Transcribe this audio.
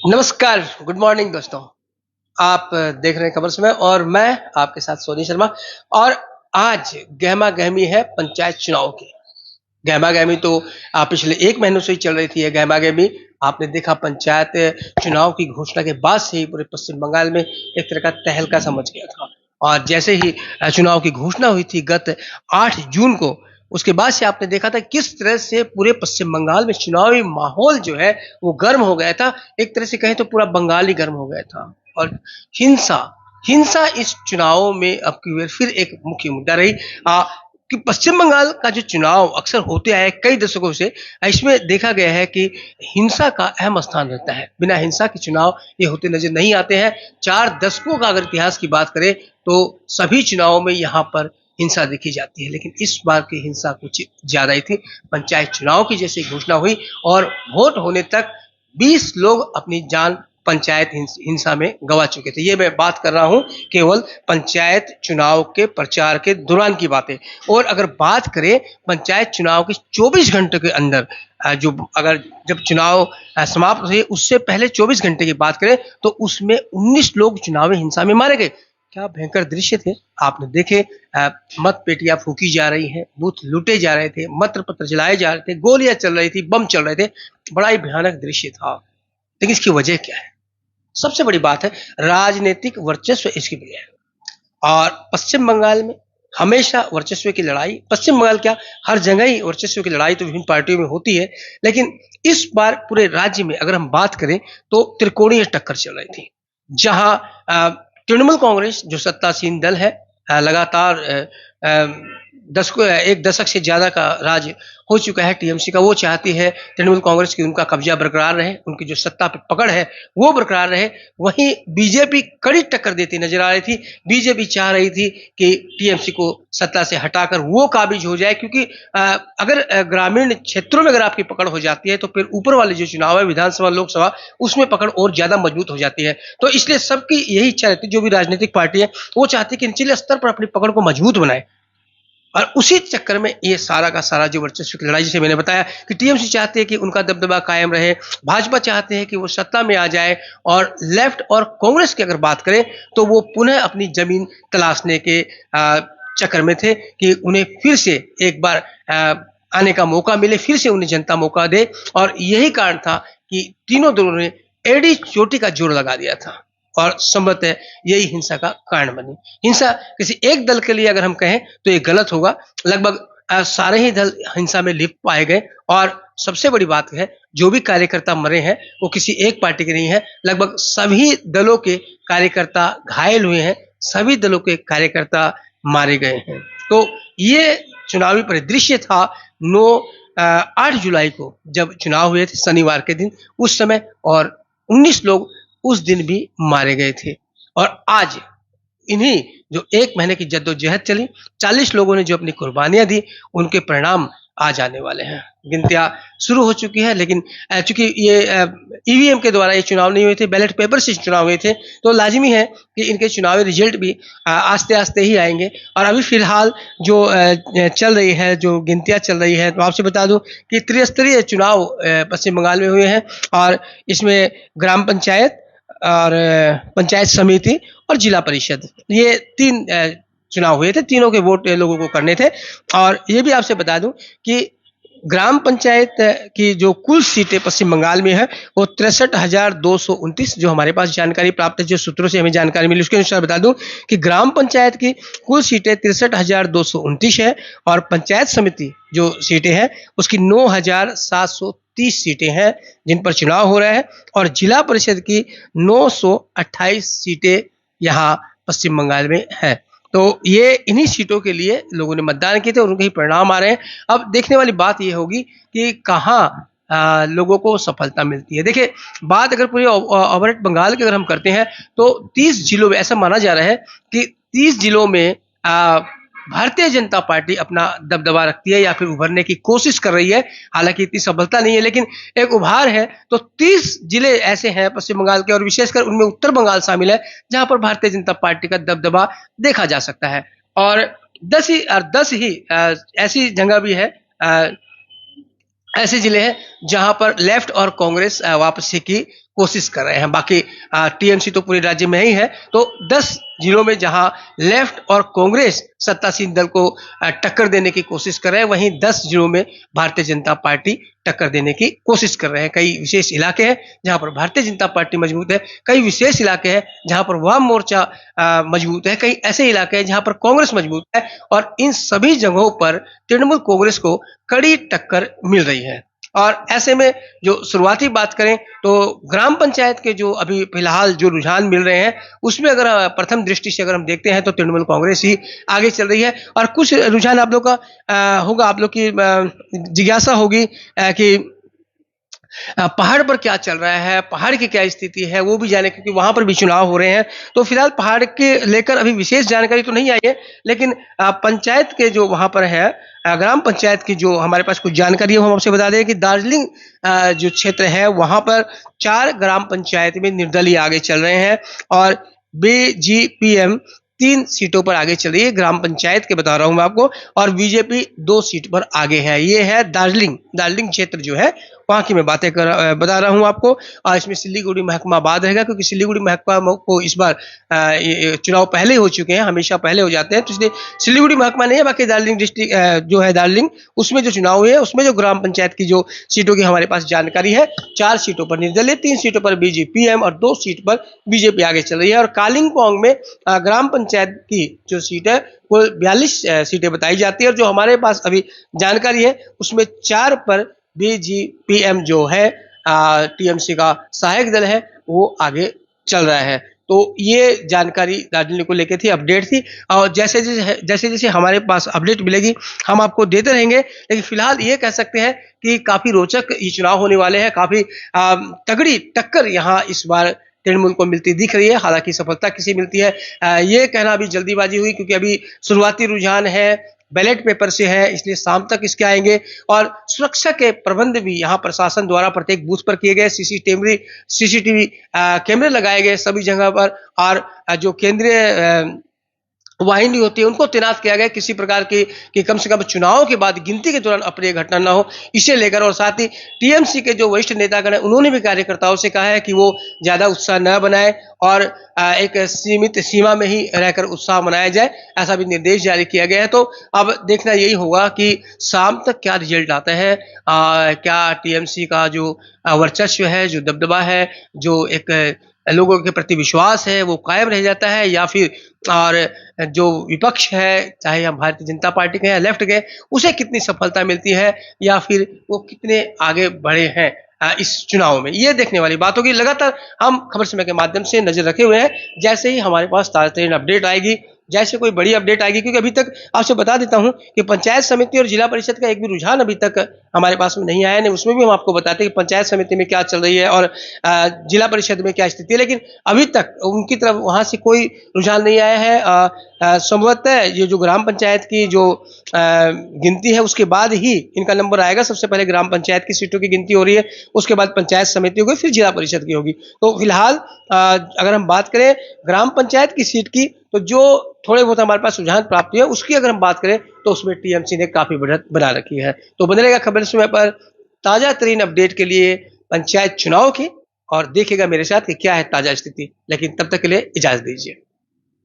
नमस्कार, good morning दोस्तों। आप देख रहे हैं खबर समय और मैं आपके साथ सोनी शर्मा। और आज गहमा-गहमी है पंचायत चुनाव की। गहमा-गहमी तो पिछले 1 महीनों से ही चल रही थी ये गहमा-गहमी। आपने देखा पंचायत चुनाव की घोषणा के बाद से ही पूरे पश्चिम बंगाल में एक तरह का तहलका सा मच गया था। और जैसे ही चुनाव की घोषणा हुई थी गत 8 जून को, उसके बाद से आपने देखा था किस तरह से पूरे पश्चिम बंगाल में चुनावी माहौल जो है वो गर्म हो गया था। एक तरह से कहें तो पूरा बंगाल ही गर्म हो गया था। और हिंसा हिंसा इस चुनाव में अब की बार फिर एक मुख्य मुद्दा रही। कि पश्चिम बंगाल का जो चुनाव अक्सर होते आए कई दशकों से, इसमें देखा गया है कि हिंसा का अहम स्थान रहता है। बिना हिंसा के चुनाव ये होते नजर नहीं आते हैं। 4 दशकों का अगर इतिहास की बात करें तो सभी चुनावों में यहाँ पर हिंसा देखी जाती है, लेकिन इस बार की हिंसा कुछ ज्यादा ही थी। पंचायत चुनाव की जैसे घोषणा हुई और वोट होने तक 20 लोग अपनी जान पंचायत हिंसा में गंवा चुके थे। ये मैं बात कर रहा हूं केवल पंचायत चुनाव के प्रचार के दौरान की बातें। और अगर बात करें पंचायत चुनाव के 24 घंटे के अंदर, जो अगर जब चुनाव समाप्त हुए उससे पहले 24 घंटे की बात करें तो उसमें 19 लोग चुनावी हिंसा में मारे गए। क्या भयंकर दृश्य थे आपने देखे। मत पेटियां फूकी जा रही हैं, बूथ लूटे जा रहे थे, मत पत्र जलाए जा रहे थे, गोलियां चल रही थी, बम चल रहे थे। बड़ा ही भयानक दृश्य था। लेकिन इसकी वजह क्या है? सबसे बड़ी बात है राजनीतिक वर्चस्व इसकी वजह है। और पश्चिम बंगाल में हमेशा वर्चस्व की लड़ाई, पश्चिम बंगाल क्या हर जगह ही वर्चस्व की लड़ाई तो विभिन्न पार्टियों में होती है, लेकिन इस बार पूरे राज्य में अगर हम बात करें तो त्रिकोणीय टक्कर चल रही थी। जहां तृणमूल कांग्रेस जो सत्तासीन दल है, लगातार एक दशक से ज्यादा का राज हो चुका है टीएमसी का, वो चाहती है तृणमूल कांग्रेस की उनका कब्जा बरकरार रहे, उनकी जो सत्ता पे पकड़ है वो बरकरार रहे। वहीं बीजेपी कड़ी टक्कर देती नजर आ रही थी। बीजेपी चाह रही थी कि टीएमसी को सत्ता से हटाकर वो काबिज हो जाए, क्योंकि अगर ग्रामीण क्षेत्रों में अगर आपकी पकड़ हो जाती है तो फिर ऊपर वाले जो चुनाव है विधानसभा लोकसभा, उसमें पकड़ और ज्यादा मजबूत हो जाती है। तो इसलिए सबकी यही इच्छा रहती है, जो भी राजनीतिक पार्टी है वो चाहती है कि निचले स्तर पर अपनी पकड़ को मजबूत बनाए। और उसी चक्कर में ये सारा का सारा जो वर्चस्व की लड़ाई, जिसे मैंने बताया कि टीएमसी चाहती है कि उनका दबदबा कायम रहे, भाजपा चाहते हैं कि वो सत्ता में आ जाए, और लेफ्ट और कांग्रेस की अगर बात करें तो वो पुनः अपनी जमीन तलाशने के चक्कर में थे कि उन्हें फिर से एक बार आने का मौका मिले, फिर से उन्हें जनता मौका दे। और यही कारण था कि तीनों दलों ने एड़ी चोटी का जोर लगा दिया था और संभवतः यही हिंसा का कारण बनी। हिंसा किसी एक दल के लिए अगर हम कहें तो ये गलत होगा। लगभग सारे ही दल हिंसा में लिप्त पाए गए। और सबसे बड़ी बात है, जो भी कार्यकर्ता मरे हैं वो किसी एक पार्टी के नहीं है, लगभग सभी दलों के कार्यकर्ता घायल हुए हैं, सभी दलों के कार्यकर्ता मारे गए हैं। तो ये चुनावी परिदृश्य था 8 जुलाई को जब चुनाव हुए थे, शनिवार के दिन उस समय। और 19 लोग उस दिन भी मारे गए थे। और आज इन्हीं जो 1 महीने की जद्दोजहद चली, 40 लोगों ने जो अपनी कुर्बानियां दी, उनके परिणाम आज आने वाले हैं। गिनतियां शुरू हो चुकी है, लेकिन चूंकि ये ईवीएम के द्वारा ये चुनाव नहीं हुए थे, बैलेट पेपर से चुनाव हुए थे, तो लाजिमी है कि इनके चुनावी रिजल्ट भी आस्ते आस्ते ही आएंगे। और अभी फिलहाल जो चल रही है, जो गिनतियां चल रही है, तो आपसे बता दूं कि त्रिस्तरीय चुनाव पश्चिम बंगाल में हुए हैं। और इसमें ग्राम पंचायत और पंचायत समिति और जिला परिषद, ये 3 चुनाव हुए थे। तीनों के वोट लोगों को करने थे। और ये भी आपसे बता दूं कि ग्राम पंचायत की जो कुल सीटें पश्चिम बंगाल में है वो 63,229, जो हमारे पास जानकारी प्राप्त है, जो सूत्रों से हमें जानकारी मिली उसके अनुसार बता दूं कि ग्राम पंचायत की कुल सीटें 63,229 है। और पंचायत समिति जो सीटें हैं उसकी 9,730 सीटें हैं जिन पर चुनाव हो रहा है। और जिला परिषद की 928 सीटें यहाँ पश्चिम बंगाल में है। तो ये इन्हीं सीटों के लिए लोगों ने मतदान किए थे और उनके ही परिणाम आ रहे हैं। अब देखने वाली बात ये होगी कि कहाँ लोगों को सफलता मिलती है। देखिए, बात अगर पूरे ओवरऑल बंगाल की अगर हम करते हैं तो 30 जिलों में ऐसा माना जा रहा है कि 30 जिलों में भारतीय जनता पार्टी अपना दबदबा रखती है या फिर उभरने की कोशिश कर रही है। हालांकि इतनी सफलता नहीं है, लेकिन एक उभार है। तो 30 जिले ऐसे हैं पश्चिम बंगाल के, और विशेषकर उनमें उत्तर बंगाल शामिल है, जहां पर भारतीय जनता पार्टी का दबदबा देखा जा सकता है। और 10 ही ऐसी जगह भी है, ऐसे जिले हैं जहां पर लेफ्ट और कांग्रेस वापसी की कोशिश कर रहे हैं। बाकी टीएमसी तो पूरे राज्य में ही है, तो 10 जिलों में जहां लेफ्ट और कांग्रेस सत्तासीन दल को टक्कर देने की कोशिश कर रहे हैं, वहीं 10 जिलों में भारतीय जनता पार्टी टक्कर देने की कोशिश कर रहे हैं। कई विशेष इलाके हैं जहां पर भारतीय जनता पार्टी मजबूत है, कई विशेष इलाके हैं जहां पर वाम मोर्चा मजबूत है, कई ऐसे इलाके हैं जहां पर कांग्रेस मजबूत है, और इन सभी जगहों पर तृणमूल कांग्रेस को कड़ी टक्कर मिल रही है। और ऐसे में जो शुरुआती बात करें तो ग्राम पंचायत के जो अभी फिलहाल जो रुझान मिल रहे हैं, उसमें अगर प्रथम दृष्टि से अगर हम देखते हैं तो तृणमूल कांग्रेस ही आगे चल रही है। और कुछ रुझान आप लोग का होगा, आप लोग की जिज्ञासा होगी कि पहाड़ पर क्या चल रहा है, पहाड़ की क्या स्थिति है, वो भी जाने, क्योंकि वहां पर भी चुनाव हो रहे हैं। तो फिलहाल पहाड़ के लेकर अभी विशेष जानकारी तो नहीं आई है, लेकिन पंचायत के जो वहां पर है, ग्राम पंचायत की जो हमारे पास कुछ जानकारी है, वो हम आपसे बता दें कि दार्जिलिंग जो क्षेत्र है वहां पर 4 ग्राम पंचायत में निर्दलीय आगे चल रहे हैं, और बीजीपीएम 3 सीटों पर आगे चल रही है, ग्राम पंचायत के बता रहा हूं मैं आपको, और बीजेपी 2 सीट पर आगे है। ये है दार्जिलिंग क्षेत्र जो है वहां की मैं बता रहा हूं आपको। और इसमें सिलीगुड़ी महकमा बाद रहेगा, क्योंकि सिलीगुड़ी महकमा को इस बार ये चुनाव पहले हो चुके हैं, हमेशा पहले हो जाते हैं, तो इसलिए सिलीगुड़ी महकमा नहीं है। बाकी दार्जिलिंग डिस्ट्रिक्ट जो है दार्जिलिंग, उसमें जो चुनाव हुए हैं उसमें जो ग्राम पंचायत की जो सीटों की हमारे पास जानकारी है, 4 सीटों पर निर्दलीय, 3 सीटों पर बीजेपीएम और 2 सीट पर बीजेपी आगे चल रही है। और कालिंपोंग में ग्राम पंचायत की जो सीट है वो 42 सीटें बताई जाती है, और जो हमारे पास अभी जानकारी है उसमें 4 पर बीजीपीएम जो है टीएमसी का सहायक दल है, वो आगे चल रहा है। तो ये जानकारी दार्जिलिंग को लेकर थी, अपडेट थी, और जैसे जैसे हमारे पास अपडेट मिलेगी हम आपको देते रहेंगे। लेकिन फिलहाल ये कह सकते हैं कि काफी रोचक ये चुनाव होने वाले हैं, काफी तगड़ी टक्कर यहाँ इस बार तृणमूल को मिलती दिख रही है। हालांकि सफलता किसे मिलती है ये कहना अभी जल्दीबाजी हुई, क्योंकि अभी शुरुआती रुझान है, बैलेट पेपर से है, इसलिए शाम तक इसके आएंगे। और सुरक्षा के प्रबंध भी यहाँ प्रशासन द्वारा प्रत्येक बूथ पर किए गए, सीसीटीवी कैमरे लगाए गए सभी जगह पर, और जो केंद्रीय वाहिनी होती है उनको तैनात किया गया, किसी प्रकार की कि कम से कम चुनाव के बाद गिनती के दौरान अप्रिय घटना न हो, इसे लेकर। और साथ ही टीएमसी के जो वरिष्ठ नेतागण हैं उन्होंने भी कार्यकर्ताओं से कहा है कि वो ज्यादा उत्साह न बनाए और एक सीमित सीमा में ही रहकर उत्साह मनाया जाए, ऐसा भी निर्देश जारी किया गया है। तो अब देखना यही होगा कि शाम तक क्या रिजल्ट आता है, क्या टीएमसी का जो वर्चस्व है, जो दबदबा है, जो एक लोगों के प्रति विश्वास है, वो कायम रह जाता है, या फिर और जो विपक्ष है, चाहे हम भारतीय जनता पार्टी के या लेफ्ट के, उसे कितनी सफलता मिलती है, या फिर वो कितने आगे बढ़े हैं इस चुनाव में, ये देखने वाली बात होगी। लगातार हम खबर समय के माध्यम से नजर रखे हुए हैं, जैसे ही हमारे पास ताजा तरीन अपडेट आएगी, जैसे कोई बड़ी अपडेट आएगी, क्योंकि अभी तक आपसे बता देता हूं कि पंचायत समिति और जिला परिषद का एक भी रुझान अभी तक हमारे पास में नहीं आया है। उसमें भी हम आपको बताते हैं कि पंचायत समिति में क्या चल रही है और जिला परिषद में क्या स्थिति है, लेकिन अभी तक उनकी तरफ वहां से कोई रुझान नहीं आया है। संभवतः ये जो ग्राम पंचायत की जो गिनती है उसके बाद ही इनका नंबर आएगा। सबसे पहले ग्राम पंचायत की सीटों की गिनती हो रही है, उसके बाद पंचायत समिति होगी, फिर जिला परिषद की होगी। तो फिलहाल अगर हम बात करें ग्राम पंचायत की सीट की, तो जो थोड़े बहुत हमारे पास रुझान प्राप्त हुए उसकी अगर हम बात करें तो उसमें टीएमसी ने काफी बढ़त बना रखी है। तो बने रहेगा खबर समय पर ताजा तरीन अपडेट के लिए पंचायत चुनाव की, और देखेगा मेरे साथ कि क्या है ताजा स्थिति। लेकिन तब तक के लिए इजाजत दीजिए।